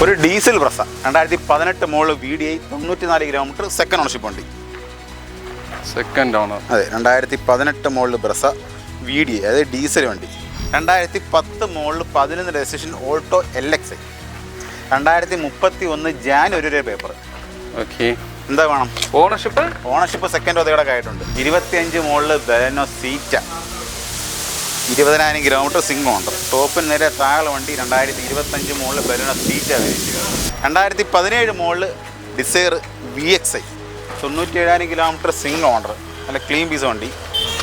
ഒരു diesel Brezza 2018 model VDI 94 kilometre second ownership വണ്ടി. Second owner. അതെ, 2018 മോഡൽ ബ്രസ VDI, അതായത് ഡീസൽ വണ്ടി. 2010 model 11 registration Alto LXi. 2031 January വരെ പേപ്പർ. ഓക്കെ, എന്താ വേണം? ഓണർഷിപ്പ് സെക്കൻഡ് ഒതകടൊക്കെ ആയിട്ടുണ്ട്. 25 model Baleno Zeta 20,000 kilometre single owner. ടോപ്പിന് നേരെ താഴെ വണ്ടി. 2025 model Baleno Zeta. 2017 model Dzire VXi 97,000 kilometre single owner. നല്ല ക്ലീൻ പീസ് വണ്ടി.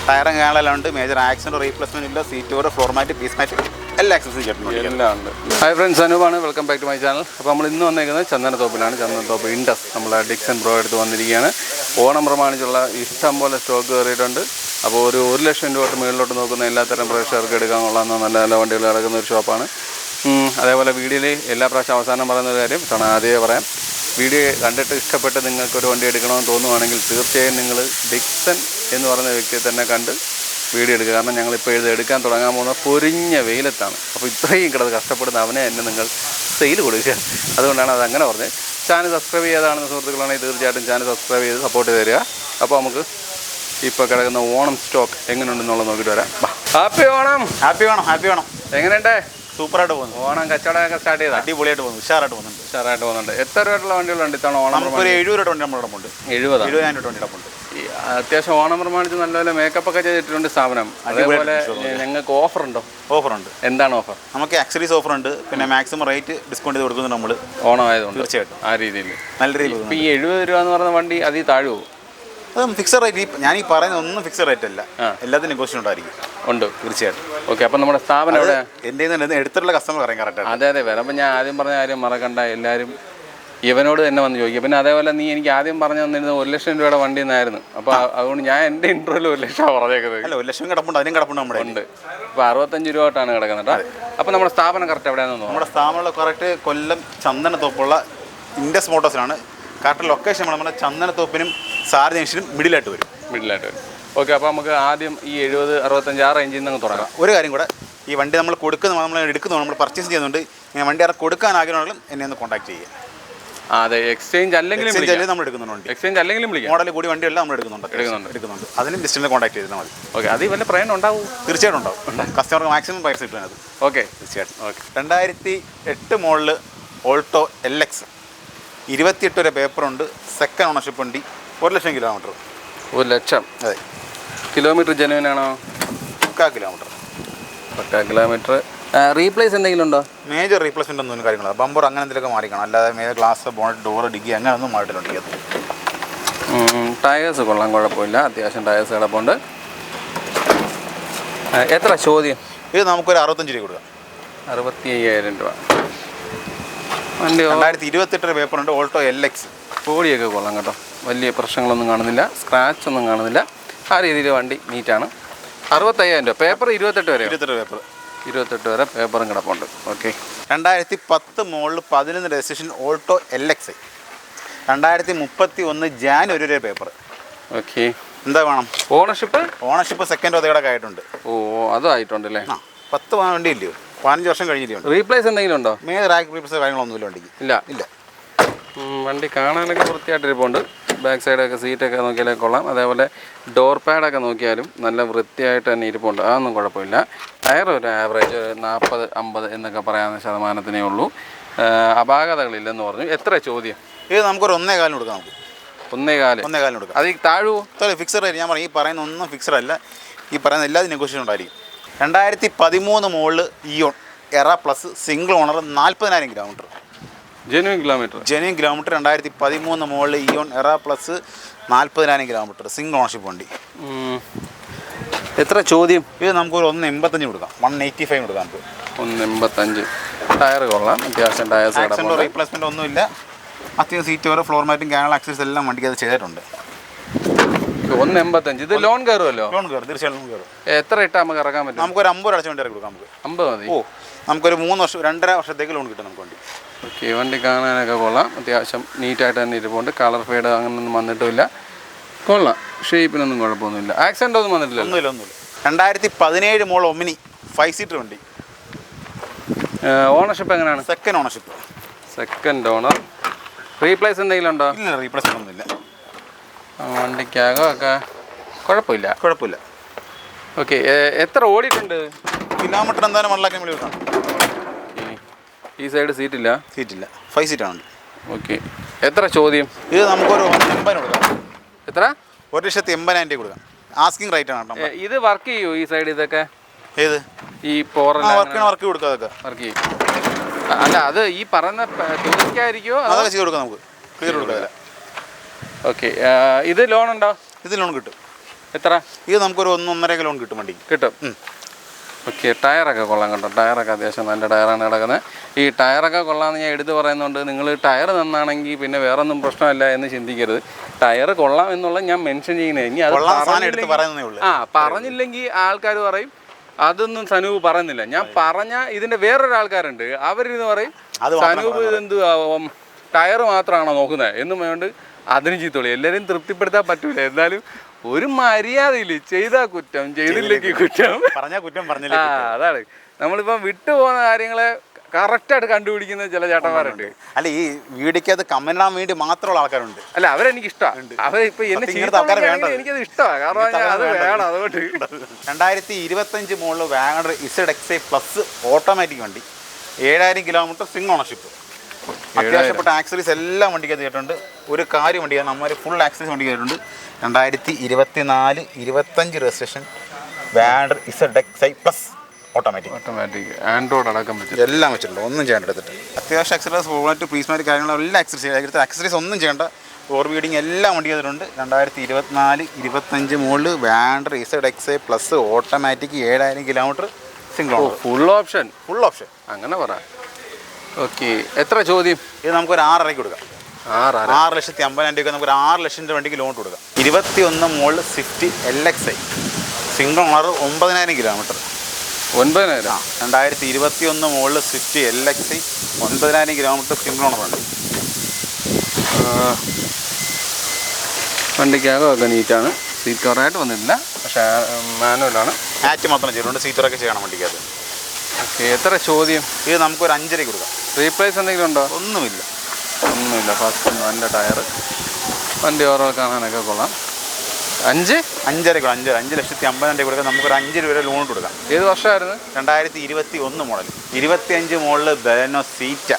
ടയറും കാണലെല്ലാം ഉണ്ട്. മേജർ ആക്സിഡന്റ് റീപ്ലേസ്മെന്റ് ഇല്ല. Seat cover, floor mat, piece mat എല്ലാ ആക്സസറീസും ചേർത്തിട്ടുണ്ട്. എല്ലാം ഉണ്ട്. ഹായ് ഫ്രണ്ട്സ്, അനൂപാണ്. Welcome back to my channel. അപ്പോൾ നമ്മൾ ഇന്ന് വന്നേക്കുന്നത് ചന്ദനത്തോപ്പിലാണ്. ചന്ദനത്തോപ്പ് ഇൻഡസ് നമ്മളെ ഡിക്സൺ ബ്രോ എടുത്ത് വന്നിരിക്കുകയാണ്. ഓണം പ്രമാണിച്ചുള്ള ഇഷ്ടം പോലെ സ്റ്റോക്ക് കയറിയിട്ടുണ്ട്. അപ്പോൾ ഒരു 1 ലക്ഷം രൂപ തൊട്ട് മുകളിലോട്ട് നോക്കുന്ന എല്ലാത്തരം പ്രേക്ഷകർക്ക് എടുക്കാൻ കൊള്ളാവുന്ന നല്ല നല്ല വണ്ടികൾ കിടക്കുന്ന ഒരു ഷോപ്പാണ്. അതേപോലെ വീഡിയോയിൽ എല്ലാ പ്രാവശ്യം അവസാനം പറയുന്ന ഒരു കാര്യം ആദ്യമേ പറയാം, വീഡിയോ കണ്ടിട്ട് ഇഷ്ടപ്പെട്ട് നിങ്ങൾക്കൊരു വണ്ടി എടുക്കണമെന്ന് തോന്നുവാണെങ്കിൽ തീർച്ചയായും നിങ്ങൾ ഡിക്സൺ എന്ന് പറയുന്ന വ്യക്തിയെ തന്നെ കണ്ട് വീഡിയോ എടുക്കുക. കാരണം ഞങ്ങളിപ്പോൾ ഇത് എടുക്കാൻ തുടങ്ങാൻ പോകുന്ന പൊരിഞ്ഞ വെയിലത്താണ്. അപ്പോൾ ഇത്രയും കിടന്ന് കഷ്ടപ്പെടുന്ന അവനെ തന്നെ നിങ്ങൾ സെയിൽ കൊടുക്കുക. അതുകൊണ്ടാണ് അത് അങ്ങനെ പറഞ്ഞത്. ചാനൽ സബ്സ്ക്രൈബ് ചെയ്യാതാണെന്ന് സുഹൃത്തുക്കളാണെങ്കിൽ തീർച്ചയായിട്ടും ചാനൽ സബ്സ്ക്രൈബ് ചെയ്ത് സപ്പോർട്ട് തരിക. അപ്പോൾ നമുക്ക് ഇപ്പോൾ കിടക്കുന്ന ഓണം സ്റ്റോക്ക് എങ്ങനെയുണ്ടെന്നുള്ളത് നോക്കിയിട്ട് വരാം. ഹാപ്പി ഓണം. ഹാപ്പി വേണം, ഹാപ്പി വേണം. എങ്ങനെയുണ്ട്? സൂപ്പറായിട്ട് പോകുന്നു. ഓണം കച്ചവടമൊക്കെ സ്റ്റാർട്ട് ചെയ്താൽ അടിപൊളിയായിട്ട് പോകുന്നു. ഉഷാറായിട്ട് പോകുന്നുണ്ട്. എത്ര രൂപയുള്ള വണ്ടികളുണ്ട് ഇത്തവണ ഓണം? നമുക്കൊരു 70 രൂപ വണ്ടി നമ്മുടെ ഇടമുണ്ട്. 70,000 വണ്ടി ഇടമുണ്ട്. അത്യാവശ്യം ഓണം പ്രമാണിച്ച് നല്ലപോലെ മേക്കപ്പ് ഒക്കെ ചെയ്തിട്ടുണ്ട് സ്ഥാപനം. അതേപോലെ ഞങ്ങൾക്ക് ഓഫറുണ്ടോ? ഓഫറുണ്ട്. എന്താണ് ഓഫർ? നമുക്ക് ആക്സറീസ് ഓഫർ ഉണ്ട്. പിന്നെ മാക്സിമം റേറ്റ് ഡിസ്കൗണ്ട് ചെയ്ത് കൊടുക്കുന്നുണ്ട് നമ്മൾ. ഓണം ആയതുകൊണ്ട് തീർച്ചയായിട്ടും ആ രീതിയിൽ നല്ല രീതിയിൽ. ഇപ്പം ഈ 70 രൂപ എന്ന് പറയുന്ന വണ്ടി അതിൽ താഴുമോ? അത് ഫിക്സഡ് റേറ്റ്. ഞാൻ ഈ പറയുന്ന ഒന്നും ഫിക്സഡ് റേറ്റ് അല്ല, എല്ലാത്തിനും നെഗോഷിയേഷൻ ഉണ്ടായിരിക്കും. ഉണ്ട്, തീർച്ചയായിട്ടും. ഓക്കെ, അപ്പം നമ്മുടെ സ്ഥാപനം എവിടെ? എൻ്റെ എടുത്തിട്ടുള്ള കസ്റ്റമർ അറിയാം കറക്റ്റ്. അതെ, വരുമ്പോൾ ഞാൻ ആദ്യം പറഞ്ഞ കാര്യം മറക്കണ്ട. എല്ലാവരും ഇവനോട് തന്നെ വന്ന് ചോദിക്കും. പിന്നെ അതേപോലെ നീ എനിക്ക് ആദ്യം പറഞ്ഞു തന്നിരുന്നത് 1 ലക്ഷം രൂപയുടെ വണ്ടി എന്നായിരുന്നു. അപ്പോൾ അതുകൊണ്ട് ഞാൻ എൻ്റെ ഇൻട്രോയിൽ 1 ലക്ഷം പറഞ്ഞേക്കുന്നത്. അല്ല, 1 ലക്ഷം കിടപ്പുണ്ട്, അതിനും കിടപ്പുണ്ട് നമ്മുടെ ഉണ്ട്. ഇപ്പോൾ 65 രൂപ തൊട്ടാണ് കിടക്കുന്നത്. അപ്പോൾ നമ്മുടെ സ്ഥാപനം കറക്റ്റ് എവിടെയാണെന്ന് തോന്നുന്നു? നമ്മുടെ സ്ഥാപനമുള്ള കറക്റ്റ് കൊല്ലം ചന്ദനത്തോപ്പുള്ള ഇൻഡസ് മോട്ടോഴ്സിലാണ്. കറക്റ്റ് ലൊക്കേഷൻ നമ്മുടെ ചന്ദനത്തോപ്പിനും സാർ ജംഗ്ഷനും മിഡിലായിട്ട് വരും. ഓക്കെ, അപ്പോൾ നമുക്ക് ആദ്യം ഈ 70, 65 ആ റേഞ്ചിൽ നിന്ന് തുടങ്ങാം. ഒരു കാര്യം കൂടെ, ഈ വണ്ടി നമ്മൾ എടുക്കുന്നു, നമ്മൾ പർച്ചേസ് ചെയ്യുന്നുണ്ട്. ഇങ്ങനെ വണ്ടി അവിടെ കൊടുക്കാൻ ആഗ്രഹമുണ്ടെങ്കിലും എന്നെ ഒന്ന് കോൺടാക്ട് ചെയ്യുക. അതെ, എക്സ്ചേഞ്ച് അല്ലെങ്കിലും നമ്മൾ എടുക്കുന്നുണ്ട്. എക്സ്ചേഞ്ച് അല്ലെങ്കിലും വിളിക്കാം. മോഡൽ കൂടി വണ്ടിയല്ല നമ്മൾ എടുക്കുന്നുണ്ട്. അതിനും ജസ്റ്റ് കോൺടാക്ട് ചെയ്താൽ മതി. ഓക്കെ, അതിൽ വല്ല പ്രയോജനം ഉണ്ടാവും? തീർച്ചയായിട്ടും ഉണ്ടാവും. കസ്റ്റമർക്ക് മാക്സിമം പൈസ കിട്ടുന്നത്. ഓക്കെ, തീർച്ചയായിട്ടും. ഓക്കെ, 2008 മോഡൽ ഓൾട്ടോ LX 28 വരെ പേപ്പറുണ്ട്. സെക്കൻഡ് ഓണർഷിപ്പ് വണ്ടി. 1 ലക്ഷം കിലോമീറ്റർ. 1 ലക്ഷം. അതെ. കിലോമീറ്റർ ജെനുവിൻ ആണോ? 1 കിലോമീറ്റർ. 1 കിലോമീറ്റർ. റീപ്ലേസ് എന്തെങ്കിലും ഉണ്ടോ? മേജർ റീപ്ലേസ്മെൻ്റ് ഒന്നും കാര്യങ്ങളാണ്. ബമ്പർ അങ്ങനെ എന്തെങ്കിലുമൊക്കെ മാറിക്കണം. അല്ലാതെ major glass, bonnet, door, Diggy അങ്ങനെ ഒന്നും മാറിയിട്ടുണ്ട്. ടയേഴ്സ് കൊള്ളാൻ കുഴപ്പമില്ല. അത്യാവശ്യം ടയേഴ്സ് കിടപ്പുണ്ട്. എത്ര ചോദ്യം? ഇത് നമുക്കൊരു 65 രൂപ കൊടുക്കാം. 65,000 രൂപ. വണ്ടി 2028 പേപ്പറുണ്ട്. Alto LX. ബോഡിയൊക്കെ കൊള്ളാം കേട്ടോ. വലിയ പ്രശ്നങ്ങളൊന്നും കാണുന്നില്ല, സ്ക്രാച്ച് ഒന്നും കാണുന്നില്ല. ആ രീതിയിൽ വണ്ടി നീറ്റാണ്. 65,000 രൂപ. പേപ്പർ 28 വരെ. 28 വരെ പേപ്പറും കിടപ്പുണ്ട്. Okay. 2010 model 11 registration Alto LXi. 2031 January വരെ പേപ്പർ. ഓക്കെ, എന്താ വേണം? ഓണർഷിപ്പ് സെക്കൻഡ് ഒതകടൊക്കെ ആയിട്ടുണ്ട്. ഓ, അതും ആയിട്ടുണ്ടല്ലേ. 10 വണ്ടി ഇല്ലയോ? 15 വർഷം കഴിഞ്ഞിട്ടുണ്ട്. റീപ്ലേസ് എന്തെങ്കിലും ഉണ്ടോ? മേജർ റീപ്ലേസ് കാര്യങ്ങളൊന്നുമില്ല വണ്ടിക്ക്. ഇല്ല. വണ്ടി കാണാനൊക്കെ വൃത്തിയായിട്ടിരിപ്പുണ്ട്. ബാക്ക് സൈഡൊക്കെ സീറ്റൊക്കെ നോക്കിയാലേ കൊള്ളാം. അതേപോലെ ഡോർ പാഡൊക്കെ നോക്കിയാലും നല്ല വൃത്തിയായിട്ട് തന്നെ ഇരിപ്പുണ്ട്. അതൊന്നും കുഴപ്പമില്ല. ടയർ ഒരു ആവറേജ് 40-50 എന്നൊക്കെ പറയാവുന്ന ശതമാനത്തിനേ ഉള്ളൂ. അപാകതകളില്ലെന്ന് പറഞ്ഞു. എത്ര ചോദ്യം? ഇത് നമുക്കൊരു 1.25 കൊടുക്കാം. 1.25 കൊടുക്കാം. അത് താഴുവോ? Fixed rate. ഞാൻ പറയും, ഈ പറയുന്ന ഒന്നും ഫിക്സഡ് അല്ല. ഈ പറയുന്ന എല്ലാത്തിനും നെഗോഷിയേഷൻ ഉണ്ടായിരിക്കും. 2013 model Eon Era plus single owner 40,000 kilometre. Genuine kilometre. 2013 model Eon Era plus 40,000 kilometre single ownership വണ്ടി. എത്ര ചോദ്യം? ഇത് നമുക്കൊരു 1.85 കൊടുക്കാം. 185 കൊടുക്കാം. 1.85. ടയർ കൊള്ളാം. അത്യാവശ്യം ടയേഴ്സ് റീപ്ലേസ്മെന്റ് ഒന്നുമില്ല. അത്യാവശ്യം സീറ്റ് ഓവർ, ഫ്ലോർ മാറ്റും, ക്യാനൽ ആക്സസ് എല്ലാം വണ്ടിക്ക് അത് ചെയ്തിട്ടുണ്ട്. 1.85. ഇത് ലോൺ കയറുമല്ലോ? ലോൺ കയറും, തീർച്ചയായും ലോൺ കയറും. എത്ര ഇട്ടാൽ നമുക്ക് ഇറക്കാൻ പറ്റും? നമുക്കൊരു 50 അടച്ച വണ്ടി ഇറക്കി കൊടുക്കാം. 50 മതി. ഓ, നമുക്കൊരു 2.5 വർഷത്തേക്ക് ലോൺ കിട്ടും നമുക്ക് വണ്ടി. ഓക്കെ, വണ്ടി കാണാനൊക്കെ കൊള്ളാം. അത്യാവശ്യം നീറ്റായിട്ട് തന്നെ ഇരിപ്പുണ്ട്. കളർ ഫെയ്ഡ് അങ്ങനെയൊന്നും വന്നിട്ടില്ല. കൊള്ളാം. ഷേപ്പിനൊന്നും കുഴപ്പമൊന്നുമില്ല. ആക്സിഡൻ്റ് ഒന്നും വന്നിട്ടില്ല? ഒന്നുമില്ല. 2017 മോഡൽ ഒമിനി 5 സീറ്റർ വണ്ടി. ഓണർഷിപ്പ് എങ്ങനെയാണ്? Second ownership. Second owner. Replace എന്തെങ്കിലും ഉണ്ടോ? ഇല്ല, റീപ്ലേസ് ഒന്നുമില്ല. വണ്ടിക്കകമൊക്കെ കുഴപ്പമില്ല. ഓക്കെ, എത്ര ഓടിയിട്ടുണ്ട്? കിലോമീറ്റർ എന്തായാലും 1 ലക്ഷം വിളിക്കണം. ഈ സൈഡ് സീറ്റില്ല? 5 സീറ്റാണ്. ഓക്കെ, എത്ര ചോദ്യം? ഇത് നമുക്കൊരു 180 കൊടുക്കാം. എത്ര? 1,80,000 കൊടുക്കാം. ആസ്കിങ് റേറ്റ് ആണ് കേട്ടോ. ഇത് വർക്ക് ചെയ്യൂ ഈ സൈഡ്? ഇതൊക്കെ ഏത് ഈ പോറല്ല വർക്ക് കൊടുക്കാം. അതൊക്കെ വർക്ക് ചെയ്യും. അല്ല, അത് ഈ പറയുന്ന തുകയ്ക്കായിരിക്കുമോ? അതൊക്കെ ചെയ്ത് കൊടുക്കാം, നമുക്ക് ക്ലിയർ കൊടുക്കാം. ഓക്കെ, ഇത് ലോൺ ഉണ്ടോ? ഇത് ലോൺ കിട്ടും. എത്ര? ഇത് നമുക്കൊരു 1-1.5 ലോൺ കിട്ടും വണ്ടിക്ക്. കിട്ടും. ഓക്കെ, ടയറൊക്കെ കൊള്ളാം കേട്ടോ. ടയറൊക്കെ അത്യാവശ്യം നല്ല ടയറാണ് കിടക്കുന്നത്. ഈ ടയറൊക്കെ കൊള്ളാമെന്ന് ഞാൻ എടുത്ത് പറയുന്നുണ്ട്. നിങ്ങൾ ടയർ നന്നാണെങ്കിൽ പിന്നെ വേറെ ഒന്നും പ്രശ്നമല്ല എന്ന് ചിന്തിക്കരുത്. ടയർ കൊള്ളാം എന്നുള്ളത് ഞാൻ മെൻഷൻ ചെയ്യുന്നത്. ഇനി അത് പറഞ്ഞില്ലെങ്കിൽ ആൾക്കാർ പറയും അതൊന്നും സനൂപ് പറയുന്നില്ല. ഞാൻ പറഞ്ഞ ഇതിൻ്റെ വേറൊരാൾക്കാരുണ്ട്, അവരിന്ന് പറയും സനൂപ് ഇതെന്ത് ടയർ മാത്രമാണോ നോക്കുന്നത് എന്നും വേണ്ട. അതിന് ചീത്തോളി. എല്ലാവരെയും തൃപ്തിപ്പെടുത്താൻ പറ്റൂല. എന്നാലും ഒരു മര്യാദയില്ല. ചെയ്താൽ കുറ്റം, ചെയ്തില്ലെങ്കിൽ കുറ്റം. അതാണ് നമ്മളിപ്പം വിട്ടുപോകുന്ന കാര്യങ്ങളെ കറക്റ്റായിട്ട് കണ്ടുപിടിക്കുന്ന ചില ചേട്ടന്മാരുണ്ട്. അല്ല, ഈ വീഡിയോക്കകത്ത് കമന്റ് ഇടാൻ വേണ്ടി മാത്രമുള്ള ആൾക്കാരുണ്ട്. അല്ല, അവരെനിക്ക് ഇഷ്ടമാണ്. അവരിപ്പോൾ എന്നെ എനിക്കത് ഇഷ്ടമാണ്. കാരണം അത് വേണം. അതുകൊണ്ട് 2025 model WagonR ZXi plus automatic വണ്ടി, 7000 കിലോമീറ്റർ സിംഗ് ഓണർഷിപ്പ്, അത്യാവശ്യപ്പെട്ട ആക്സറീസ് എല്ലാം വണ്ടിക്ക് ചെയ്തിട്ടുണ്ട്. ഒരു കാര്യം വണ്ടിയാണ്, നമ്മൾ ഫുൾ ആക്സറീസ് വണ്ടി ചെയ്തിട്ടുണ്ട്. 2024-25 registration WagonR ZXi plus automatic android അടക്കം എല്ലാം വെച്ചിട്ടുണ്ട്. ഒന്നും ചെയ്യേണ്ട എടുത്തിട്ട് അത്യാവശ്യം ആക്സറീസ് ഫോർമാറ്റ് പ്രീസ്മാറ്റ് കാര്യങ്ങളെല്ലാം ആക്സറീസ് ഒന്നും ചെയ്യേണ്ട. ഓവർ വീഡിങ് എല്ലാം വണ്ടി ചെയ്തിട്ടുണ്ട്. 2024-25 model WagonR ZXi plus automatic 7000 kilometre single owner, full option അങ്ങനെ പറ. ഓക്കെ, എത്ര ചോദ്യം? ഇത് നമുക്കൊരു 6.5 കൊടുക്കാം. 6,50,000 രൂപ നമുക്കൊരു 6 ലക്ഷം രൂപ വണ്ടിക്ക് ലോൺ കൊടുക്കാം. 21 model Swift LXi single owner, 9,000 kilometre. 9,000? 2021 model Swift LXi 9,000 kilometre single owner വണ്ടി. വണ്ടിക്കകമൊക്കെ നീറ്റാണ്. സീറ്റ് കവറായിട്ട് വന്നിട്ടില്ല, പക്ഷേ മാനുവലാണ്. ആറ്റ് മാത്രം ചെയ്തിട്ടുണ്ട്. സീറ്ററൊക്കെ ചെയ്യണം വണ്ടിക്കകത്ത്. ഓക്കെ, എത്ര ചോദ്യം? ഇത് നമുക്കൊരു 5.5 കൊടുക്കാം. റീപ്ലേസ് എന്തെങ്കിലും ഉണ്ടോ? ഒന്നുമില്ല. ഫസ്റ്റ് നല്ല ടയർ, വണ്ടി ഓവറോൾ കാണാനൊക്കെ കൊള്ളാം. 5,50,000 കൊടുക്കാം. നമുക്കൊരു 5 രൂപ വരെ ലോൺ കൊടുക്കാം. ഏത് വർഷമായിരുന്നു? 2021 model. 25 model Baleno Zeta,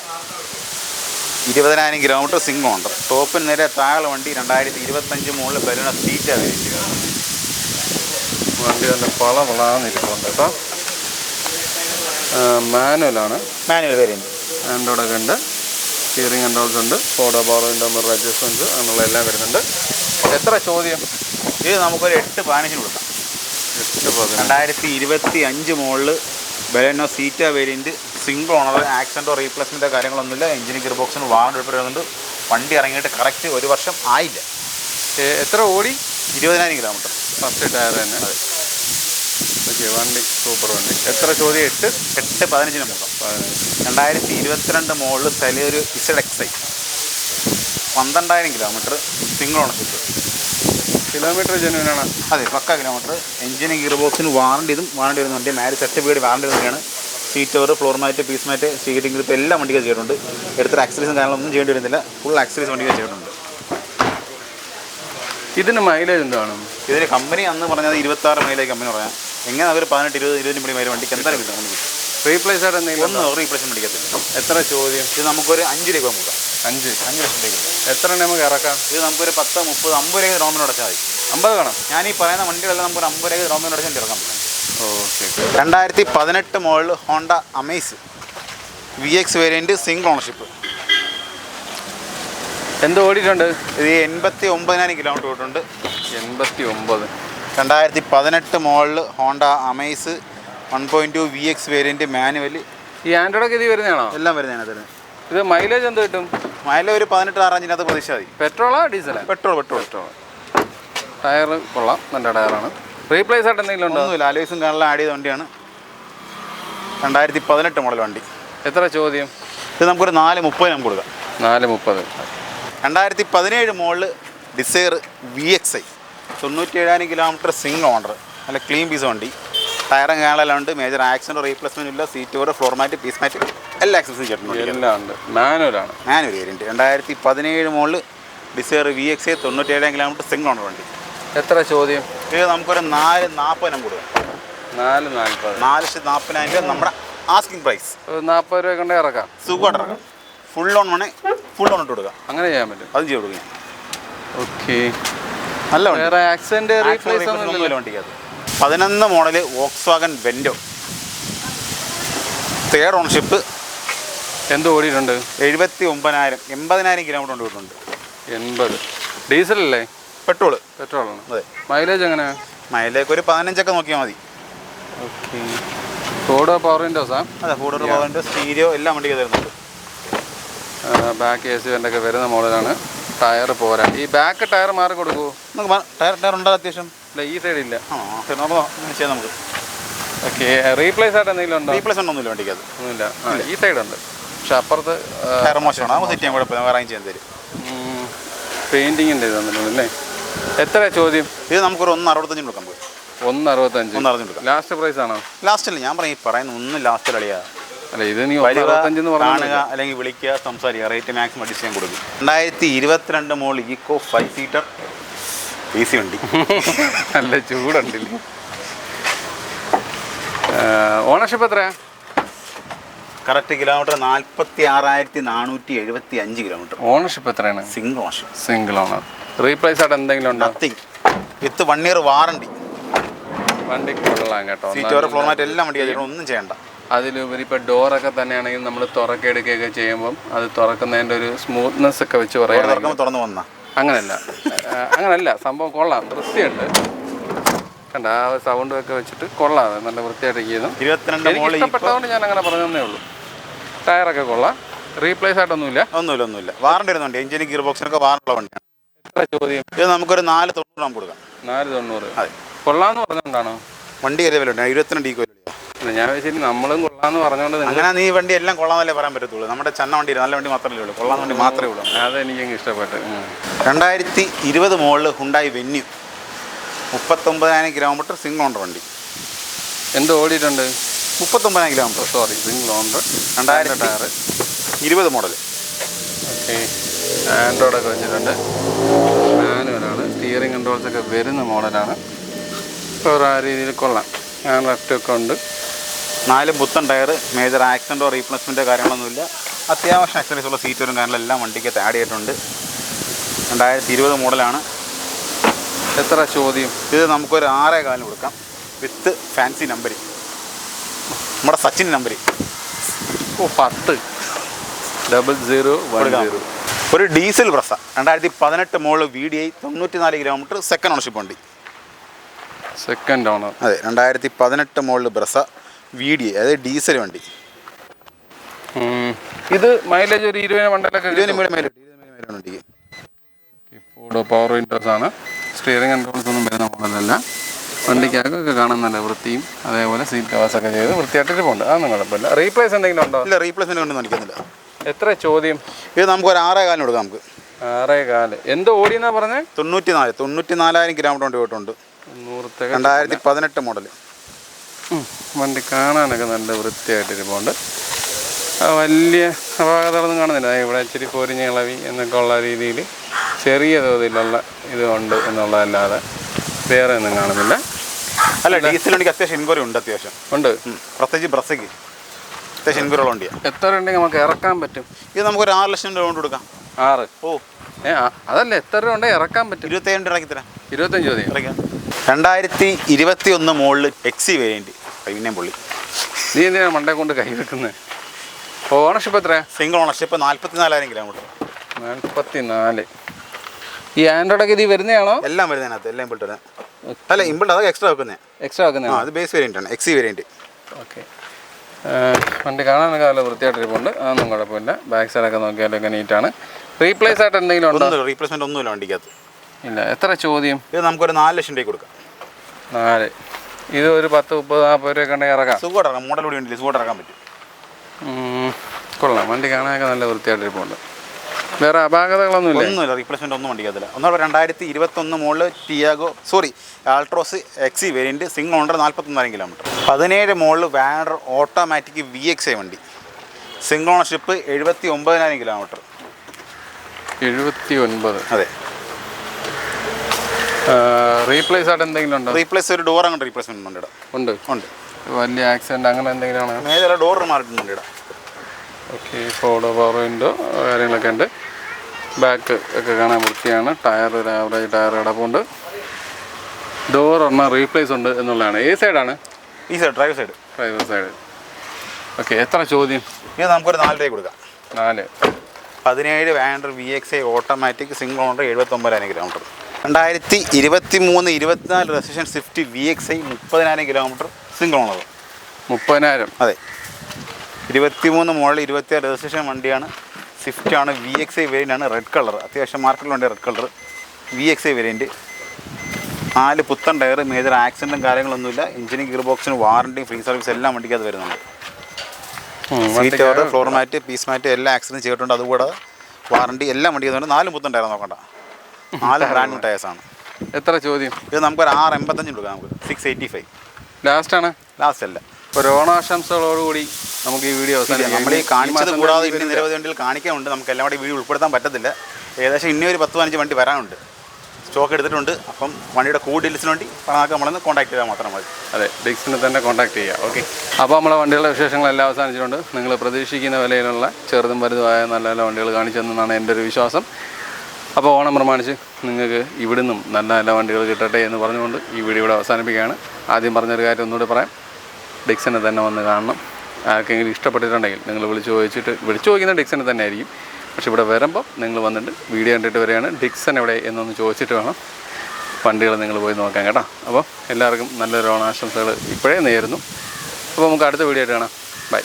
20,000 kilometre single owner, ടോപ്പിന് നേരെ താഴെ വണ്ടി. 2025 മോഡൽ ബലെനോ സീറ്റ വണ്ടി നല്ല പളന്നിരിക്കുന്നുണ്ട് കേട്ടോ. മാനുവലാണ്. Manual variant. ആൻഡ്രോയിഡൊക്കെ ഉണ്ട്. സ്റ്റിയറിംഗ് കൺട്രോൾസ് ഉണ്ട്. ഫോട്ടോ പവർ വിൻഡോ മിറർ അഡ്ജസ്റ്റ്മെൻറ്റ്സ് അങ്ങനെയുള്ള എല്ലാം വരുന്നുണ്ട്. എത്ര ചോദ്യം? ഇത് നമുക്കൊരു 8-15 കൊടുക്കാം. 2025 model Baleno Zeta variant single owner, ആക്സിഡൻറ്റോ റീപ്ലേസ്മെൻറ്റോ കാര്യങ്ങളൊന്നുമില്ല. എഞ്ചിന് ഗിയർ ബോക്സിന് വാഹനം റിപ്പയർ ചെയ്യുന്നുണ്ട്. വണ്ടി ഇറങ്ങിയിട്ട് കറക്റ്റ് 1 വർഷം ആയില്ല. എത്ര ഓടി? 20,000 കിലോമീറ്റർ. ഫസ്റ്റ് ടയർ തന്നെ. ഓക്കെ, വണ്ടി സൂപ്പർ വണ്ടി. എത്ര ചോദ്യം? 8-15 നോക്കാം. 2022 മോഡൽ സെലിയൊരു ZXi 12,000 kilometre single ownership. Kilometre ജെന്യൂനാണ്? അതെ, പക്ക കിലോമീറ്റർ. എഞ്ചിന് ഗിയർ ബോക്സിന് വാറണ്ടി വരുന്നുണ്ട്. മാരി സർട്ടിഫിക്കറ്റ് വാറണ്ടി തന്നെയാണ്. Seat cover, floor mat, piece mat, steering grip എല്ലാം വണ്ടിക്ക് ചെയ്തിട്ടുണ്ട്. എടുത്തൊരു ആക്സറീസും കാര്യങ്ങളൊന്നും ചെയ്യേണ്ടി വരുന്നില്ല. ഫുൾ ആക്സറീസ് വണ്ടിക്ക് ചെയ്തിട്ടുണ്ട്. ഇതിന് മൈലേജ് എന്താണ്? ഇതിന് കമ്പനി അന്ന് പറഞ്ഞത് 26 മൈലേജ് കമ്പനി പറയാം. എങ്ങനെ അവർ 18-20 മണി വരെ വണ്ടിക്ക് എന്തായാലും കിട്ടും. റീപ്ലേസ് ആയിട്ട് എന്തെങ്കിലും? ഒന്നും റീപ്ലേസ്മെന്റ് അടിക്കത്തില്ല. എത്ര ചോദ്യം? ഇത് നമുക്കൊരു 5 രൂപ കൊടുക്കാം. 5 ലക്ഷം രൂപ. എത്ര നമുക്ക് ഇറക്കാം? ഇത് നമുക്കൊരു 10, 30, 50 രൂപ ഡൗൺപേയ്മെന്റ് അടച്ചാൽ മതി. 50 വേണം. ഞാൻ ഈ പറയുന്ന വണ്ടികളെല്ലാം നമുക്കൊരു 50 രൂപ ഡൗൺപേയ്മെന്റ് അടച്ചാൽ ഇറക്കാൻ പറ്റും. Okay. 2018 model Honda Amaze VX variant single ownership. എന്ത് ഓടിയിട്ടുണ്ട്? ഇത് 89,000 കിലോമീറ്റർ ഓടിയിട്ടുണ്ട്. 89. 2018 model Honda Amaze 1.2 VX variant manual. ഈ ആൻഡ്രോയിഡൊക്കെ ഇത് വരുന്നതാണോ? എല്ലാം വരുന്നതാണ് അതിന്. ഇത് മൈലേജ് എന്ത് കിട്ടും? മൈലേജ് ഒരു 18-6 അഞ്ചിനകത്ത് പ്രതീക്ഷ മതി. പെട്രോളാ ഡീസലാ? പെട്രോൾ. ടയർ കൊള്ളാം, നല്ല ടയറാണ്. റീപ്ലേസ് ആയിട്ട് എന്തെങ്കിലും ഉണ്ടോ? ഒന്നുമില്ല. അലോയ്സും കാണാൻ ആഡ് ചെയ്ത വണ്ടിയാണ്. 2018 മോഡൽ വണ്ടി. എത്ര ചോദ്യം? ഇത് നമുക്കൊരു 4.30 നമുക്ക് കൊടുക്കാം. 4.30. 2017 model Dzire VXi 97,000 kilometre single owner, നല്ല ക്ലീൻ പീസ് വണ്ടി. ടയറും കാണലെല്ലാം ഉണ്ട്. മേജർ ആക്സിഡൻറ്റ് റീപ്ലേസ്മെൻറ്റ് ഇല്ല. Seat cover, floor mat, piece mat എല്ലാ ആക്സസറി ചേട്ടനും എല്ലാം ഉണ്ട്. മാനുവലാണ്. Manual variant 2017 model Dzire VXA 97 kilometre single owner വണ്ടി. എത്ര ചോദ്യം? ഇത് നമുക്കൊരു 440 കൊടുക്കാം. 440. 440,000 രൂപ നമ്മുടെ ആസ്കിംഗ് പ്രൈസ്. 40 രൂപ കൊണ്ട് ഇറക്കാം. സുഖമായിട്ട് ഇറക്കാം. ഫുൾ ഓൺ വേണേ ഫുൾ ഓൺ ഇട്ട് കൊടുക്കാം. അങ്ങനെ ചെയ്യാൻ പറ്റും. അതും ചെയ്ത് കൊടുക്കാം. ഓക്കെ. നല്ല വണ്ടി. വേറെ ആക്സിഡന്റ് റീപ്ലേസ് ഒന്നുമില്ല വണ്ടിക്കകത്ത്. 11 മോഡൽ വോക്സ്വാഗൻ വെൻഡോ, 3rd ഓണർഷിപ്പ്. എന്ത് ഓടിയിട്ടുണ്ട്? 79,000 80,000 കിലോമീറ്റർ കൊണ്ട് പോയിട്ടുണ്ട്. 80. ഡീസലല്ലേ? പെട്രോളാണ്. അതെ. മൈലേജ് എങ്ങനെ? മൈലേജ് ഒരു 15 നോക്കിയാൽ മതി. ഓക്കെ. ഫോർഡ് പവർ വിൻഡോസാ? അതെ, ഫോർഡ് പവർ വിൻഡോ, സ്റ്റീരിയോ എല്ലാം വണ്ടിക്ക് തരുന്നുണ്ട്. ബാക്ക് AC വെൻ്റൊക്കെ വരുന്ന മോഡലാണ്. ടയർ പോരാ. ഈ ബാക്ക് ടയർ മാറി കൊടുക്കുമോ? നമുക്ക് ടയർ ഉണ്ടോ അത്യാവശ്യം? ഇല്ല, ഈ സൈഡ് ഇല്ല. ചെയ്യാം നമുക്ക്. ഓക്കെ. റീപ്ലേസ് ആയിട്ട് എന്തെങ്കിലും ഉണ്ടോ? റീപ്ലേസ് ഒന്നുമില്ല വണ്ടിക്കകത്ത്. ഒന്നുമില്ല. ഈ സൈഡ് ഉണ്ട്, പക്ഷെ അപ്പുറത്ത് ടയർ മോശമാണ്. നമുക്ക് സെറ്റ് ചെയ്യാൻ കുഴപ്പമില്ല, വേറെ ചെയ്യാൻ തരും. പെയിൻറ്റിങ്ങിൻ്റെ ഇത് തന്നിട്ടുണ്ടല്ലേ. എത്ര ചോദ്യം? ഇത് നമുക്കൊരു 165 കൊടുക്കാം. 165 ലാസ്റ്റ് പ്രൈസ് ആണോ? ലാസ്റ്റ് അല്ല, ഞാൻ പറയുന്നത് ഒന്നും ലാസ്റ്റ് കളിയാ. അല്ല, ഇത് നീ 165 കാണുക അല്ലെങ്കിൽ വിളിക്കുക, സംസാരിക്കുക. റേറ്റ് മാക്സിമം അഡ്ജസ്റ്റ് ചെയ്യാൻ കൊടുക്കും. 2022 മോഡൽ ഈക്കോ 5 സീറ്റർ AC വണ്ടി. നല്ല ചൂടുണ്ടല്ലേ. ഓണർഷിപ്പ് എത്രയാ? Correct kilometre 46,475 kilometre. ഓണർഷിപ്പ് എത്രയാണ്? Single ownership. Single owner. Replace ആയിട്ട് എന്തെങ്കിലും ഉണ്ടോ? നത്തിങ്. With 1 year warranty. വണ്ടി കൊള്ളാം കേട്ടോ. സീറ്റ് ഓവർ ഫ്ലോർ മാറ്റ് എല്ലാം വണ്ടി ഒന്നും ചെയ്യണ്ട. അതിലുപരി ഇപ്പോൾ ഡോറൊക്കെ തന്നെയാണെങ്കിൽ നമ്മൾ തുറക്കെടുക്കുകയൊക്കെ ചെയ്യുമ്പം അത് തുറക്കുന്നതിൻ്റെ ഒരു സ്മൂത്ത്നെസ് ഒക്കെ വെച്ച് പറയാം. തുറന്നു വന്ന അങ്ങനല്ല, സംഭവം കൊള്ളാം, വൃത്തിയുണ്ട്. കണ്ട ആ സൗണ്ടും ഒക്കെ വെച്ചിട്ട് കൊള്ളാതെ നല്ല വൃത്തിയായിട്ട് ചെയ്യുന്നു. എനിക്ക് ഇഷ്ടപ്പെട്ടതുകൊണ്ട് ഞാൻ അങ്ങനെ പറഞ്ഞതേ ഉള്ളൂ. ടയറൊക്കെ കൊള്ളാം. റീപ്ലേസ് ആയിട്ടൊന്നുമില്ല. വാറണ്ടി വരുന്നുണ്ട്. എഞ്ചിന് ഗിയർ ബോക്സിനൊക്കെ വാറണ്ടുള്ള വണ്ടിയാണ്. എത്ര ചോദ്യം? ഇത് നമുക്കൊരു 490 കൊടുക്കാം. 490. അതെ. കൊള്ളാന്ന് പറഞ്ഞുകൊണ്ടാണോ? വണ്ടി കയറിയ വില 22 DQ. ഞാൻ വെച്ചിട്ട് നമ്മളും കൊള്ളാന്ന് പറഞ്ഞോണ്ട് അങ്ങനെ നീ വണ്ടി എല്ലാം കൊള്ളാന്നല്ലേ പറയാൻ പറ്റത്തുള്ളൂ. നമ്മുടെ ചെന്ന വണ്ടി നല്ല വണ്ടി മാത്രമല്ലേ ഉള്ളൂ, കൊള്ളാന്ന വണ്ടി മാത്രമേ ഉള്ളൂ. അതെനിക്ക് ഇഷ്ടപ്പെട്ടു. 2020 model Hyundai Venue, 39,000 kilometre single owner വണ്ടി. എന്ത് ഓടിയിട്ടുണ്ട്? 39,000 kilometre. Sorry, single owner. 2020 model. Okay. ആൻഡ്രോയിഡൊക്കെ വെച്ചിട്ടുണ്ട്. മാനുവലാണ്. സ്റ്റിയറിംഗ് കൺട്രോൾസ് ഒക്കെ വരുന്ന മോഡലാണ്. ഇപ്പോൾ ആ രീതിയിൽ കൊള്ളാം. ലെഫ്റ്റൊക്കെ ഉണ്ട്. 4 പുത്തൻ ടയർ. മേജർ ആക്സിഡൻറ്റോ റീപ്ലേസ്മെൻറ്റോ കാര്യങ്ങളൊന്നുമില്ല. അത്യാവശ്യം ആക്സസറീസ് ഉള്ള സീറ്റും കാര്യങ്ങളെല്ലാം വണ്ടിക്ക് ആഡ് ചെയ്തിട്ടുണ്ട്. 2020 മോഡലാണ്. എത്ര ചോദ്യം? ഇത് നമുക്കൊരു 6.4 കൊടുക്കാം. വിത്ത് ഫാൻസി നമ്പർ, നമ്മുടെ സച്ചിൻ നമ്പർ. 10,0010. ഒരു diesel Brezza 2018 model VDI, 94 kilometre, second ownership വണ്ടി. Second owner. അതെ. 2018 മോഡൽ ബ്രസ VDI, അതായത് ഡീസൽ വണ്ടി. ഇത് മൈലേജ് ഒരു 20 മണ്ടലൊക്കെ. പവർ വിൻഡോസ് ആണ്. സ്റ്റിയറിംഗ് കൺട്രോൾസ് ഒന്നും വരുന്ന മോഡലല്ല. വണ്ടിക്കകത്തൊക്കെ കാണാൻ നല്ല വൃത്തിയും അതേപോലെ സീറ്റ് കവേഴ്സൊക്കെ ചെയ്ത് വൃത്തിയായിട്ടൊക്കെ പോകുന്നുണ്ട്. അതൊന്നും കുഴപ്പമില്ല. റീപ്ലേസ് എന്തെങ്കിലും ഉണ്ടോ? ഇല്ല, റീപ്ലേസ്മെന്റ് ഒന്നും കാണിക്കുന്നില്ല. എത്ര ചോദ്യം? ഇത് നമുക്കൊരു 6.4 കൊടുക്കാം. നമുക്ക് 6.4. എന്തോ ഓടിയെന്നാ പറഞ്ഞത്? 94,000 കിലോമീറ്റർ കൊണ്ട് പോയിട്ടുണ്ട്. 2018 മോഡൽ വണ്ടി. കാണാനൊക്കെ നല്ല വൃത്തിയായിട്ടിരിപ്പുണ്ട്. വലിയ അപാകതകളൊന്നും കാണുന്നില്ല. ഇവിടെ ഇച്ചിരി പൊരിഞ്ഞ ഇളവി എന്നൊക്കെ ഉള്ള രീതിയിൽ ചെറിയ തോതിലുള്ള ഇതുണ്ട് എന്നുള്ളതല്ലാതെ വേറെ ഒന്നും കാണുന്നില്ല. അല്ല, ഡീസൽ വണ്ടിക്ക് അത്യാവശ്യം എൻക്വയറി ഉണ്ട്. അത്യാവശ്യം ഉണ്ട്. പ്രത്യേകിച്ച് ബ്രസയ്ക്ക് അത്യാവശ്യം എൻക്വയറി ഉള്ള വണ്ടിയാണ്. എത്ര ഉണ്ടെങ്കിൽ നമുക്ക് ഇറക്കാൻ പറ്റും? ഇത് നമുക്കൊരു 6 ലക്ഷം രൂപ കൊണ്ട് കൊടുക്കാം. 6? ഓ, അതല്ല, എത്ര രൂപ ഉണ്ടെങ്കിൽ ഇറക്കാൻ പറ്റും? 27 ഇറക്കി തരാം. 25 ചോദ്യം. 2021 മോഡൽ XC വേരിയൻറ്റ്. പിന്നെയും പൊള്ളി. നീ എന്തിനാണ് മണ്ടേ കൊണ്ട് കൈ വെക്കുന്നത്? ഓണർഷിപ്പ് എത്രയാ? Single ownership, 44,000 kilometre. 44. ഈ ആൻഡ്രോയിഡൊക്കെ ഇത് വരുന്നതാണോ? എല്ലാം വരുന്നതിനകത്ത്. എല്ലാം ഇമ്പിൾട്ട് വരാം. അല്ല, ഇമ്പിൾട്ട് അതൊക്കെ എക്സ്ട്രാ വെക്കുന്നത്. അത് ബേസ് വേരിയൻ്റ് ആണ്, XC വേരിയൻറ്റ്. ഓക്കെ. വണ്ടി കാണാനൊക്കെ നല്ല വൃത്തിയായിട്ടിരിപ്പുണ്ട്. അതൊന്നും കുഴപ്പമില്ല. ബാക്ക് സൈഡൊക്കെ നോക്കിയാലൊക്കെ നീറ്റാണ്. റീപ്ലേസ് ആയിട്ട് എന്തെങ്കിലും ഉണ്ടോ? റീപ്ലേസ്മെൻറ്റ് ഒന്നുമില്ല വണ്ടിക്കകത്ത്. ഇല്ല. എത്ര ചോദ്യം? ഇത് നമുക്കൊരു 4 ലക്ഷം രൂപ കൊടുക്കാം. 4. ഇത് ഒരു 10, 30, 40 രൂപ കണ്ടെങ്കിൽ ഇറക്കാം. സുഖമായിട്ട് ഇറക്കാം. മോഡൽ കൂടി ഉണ്ടല്ലേ, സുഖമായിട്ട് ഇറക്കാൻ പറ്റും. കൊള്ളാം. വണ്ടി കാണാനൊക്കെ നല്ല വൃത്തിയായിട്ടിരിപ്പുണ്ട്. വേറെ അപാകതകളൊന്നുമില്ല? ഒന്നുമില്ല. റീപ്ലേസ്മെൻറ്റ് ഒന്നും വണ്ടിക്കകത്തില്ല. 2021 model Altroz XC variant, single owner, 41,000 kilometre. 17 model വാൻഡർ ഓട്ടോമാറ്റിക് VXA വണ്ടി. Single ownership 79,000 kilometre. 79. അതെ. റീപ്ലേസ് ആയിട്ട് എന്തെങ്കിലും ഉണ്ടോ? റീപ്ലേസ് ഒരു ഡോർ അങ്ങനെ റീപ്ലേസ്മെന്റ് ഉണ്ട്. ഉണ്ട്. വലിയ ആക്സിഡന്റ് അങ്ങനെ എന്തെങ്കിലും ആണ്? മേജർ ഡോർ മാറിയിട്ടുണ്ട്. ഓക്കെ. ഫോർഡ് പവർ വിൻഡോ കാര്യങ്ങളൊക്കെ ഉണ്ട്. ബാക്ക് ഒക്കെ കാണാൻ വൃത്തിയാണ്. ടയർ ഒരു ആവറേജ് ടയർ കിടപ്പുണ്ട്. ഡോർ ഒരെണ്ണം റീപ്ലേസ് ഉണ്ട് എന്നുള്ളതാണ്. ഏത് സൈഡാണ്? ഈ side, driver side. Driver side. Okay. എത്ര ചോദ്യം? ഇത് നമുക്കൊരു 4 രൂപ കൊടുക്കാം. 4. 17 വാൻഡർ VXI automatic single owner 79,000 kilometre. 2023-24 registration Swift VXI 30,000 kilometre single owner. 30,000. അതെ. 23 മോഡൽ 26 രജിസ്ട്രേഷൻ വണ്ടിയാണ്. സ്വിഫ്റ്റ് ആണ്. VXI വേരിയൻ്റ് ആണ്. റെഡ് കളർ, അത്യാവശ്യം മാർക്കറ്റിലുണ്ട് റെഡ് കളർ. VXI variant. 4 പുത്തൻ ടയർ. മേജർ ആക്സിഡൻറ്റും കാര്യങ്ങളൊന്നുമില്ല. എഞ്ചിനും ഗിയർ ബോക്സിന് വാറണ്ടി, ഫ്രീ സർവീസ് എല്ലാം വണ്ടിക്ക് അത് വരുന്നുണ്ട്. Seat cover, floor mat, piece mat എല്ലാം ആക്സിഡൻറ്റ് ചെയ്തിട്ടുണ്ട്. അതുകൂടാതെ വാറണ്ടി എല്ലാം വണ്ടിക്ക് വരുന്നുണ്ട്. 4 പുത്തൻ ടയർ നോക്കണ്ട. 4 ബ്രാൻഡ് ന്യൂ ടയേഴ്സാണ്. എത്ര ചോദ്യം? ഇത് നമുക്കൊരു 685 കൊടുക്കാം. നമുക്ക് 685 ലാസ്റ്റാണ്. ലാസ്റ്റ് അല്ല. ഇപ്പോൾ ഓണാശംസകളോടുകൂടി നമുക്ക് ഈ വീഡിയോ അവസാനിപ്പിക്കാം. നമ്മൾ ഈ കാണിച്ചത് കൂടാതെ ഇനി നിരവധി വണ്ടികൾ കാണിക്കാനുണ്ട്. നമുക്ക് എല്ലാം കൂടി വീഡിയോ ഉൾപ്പെടുത്താൻ പറ്റത്തില്ല. ഏകദേശം ഇനി ഒരു 10-15 വണ്ടി വരാനുണ്ട്. സ്റ്റോക്ക് എടുത്തിട്ടുണ്ട്. അപ്പം വണ്ടിയുടെ കൂടുതൽ ഡീൽസിന് വേണ്ടി പറഞ്ഞാൽ നമ്മളൊന്ന് കോൺടാക്ട് ചെയ്താൽ മാത്രം മതി. അതെ, ഡിക്സിനെ തന്നെ കോൺടാക്ട് ചെയ്യുക. ഓക്കെ. അപ്പോൾ നമ്മളെ വണ്ടികളുടെ വിശേഷങ്ങളെല്ലാം അവസാനിച്ചിട്ടുണ്ട്. നിങ്ങൾ പ്രതീക്ഷിക്കുന്ന വിലയിലുള്ള ചെറുതും വലുതുമായ നല്ല നല്ല വണ്ടികൾ കാണിച്ചെന്നാണ് എൻ്റെ ഒരു വിശ്വാസം. അപ്പോൾ ഓണം പ്രമാണിച്ച് നിങ്ങൾക്ക് ഇവിടുന്നും നല്ല നല്ല വണ്ടികൾ കിട്ടട്ടെ എന്ന് പറഞ്ഞുകൊണ്ട് ഈ വീഡിയോ ഇവിടെ അവസാനിപ്പിക്കുകയാണ്. ആദ്യം പറഞ്ഞൊരു കാര്യം ഒന്നുകൂടി പറയാം. ഡിക്സിനെ തന്നെ വന്ന് കാണണം. ആർക്കെങ്കിലും ഇഷ്ടപ്പെട്ടിട്ടുണ്ടെങ്കിൽ നിങ്ങൾ വിളിച്ചു ചോദിക്കുന്ന ഡിക്സിനെ തന്നെ ആയിരിക്കും. പക്ഷെ ഇവിടെ വരുമ്പോൾ നിങ്ങൾ വന്നിട്ട് വീഡിയോ കണ്ടിട്ട് വരികയാണ് ഡിക്സൺ എവിടെ എന്നൊന്ന് ചോദിച്ചിട്ട് വേണം വണ്ടികൾ നിങ്ങൾ പോയി നോക്കാൻ കേട്ടോ. അപ്പോൾ എല്ലാവർക്കും നല്ലൊരു ഓണാശംസകൾ ഇപ്പോഴേ നേരുന്നു. അപ്പോൾ നമുക്ക് അടുത്ത വീഡിയോ ആയിട്ട് കാണാം. ബൈ.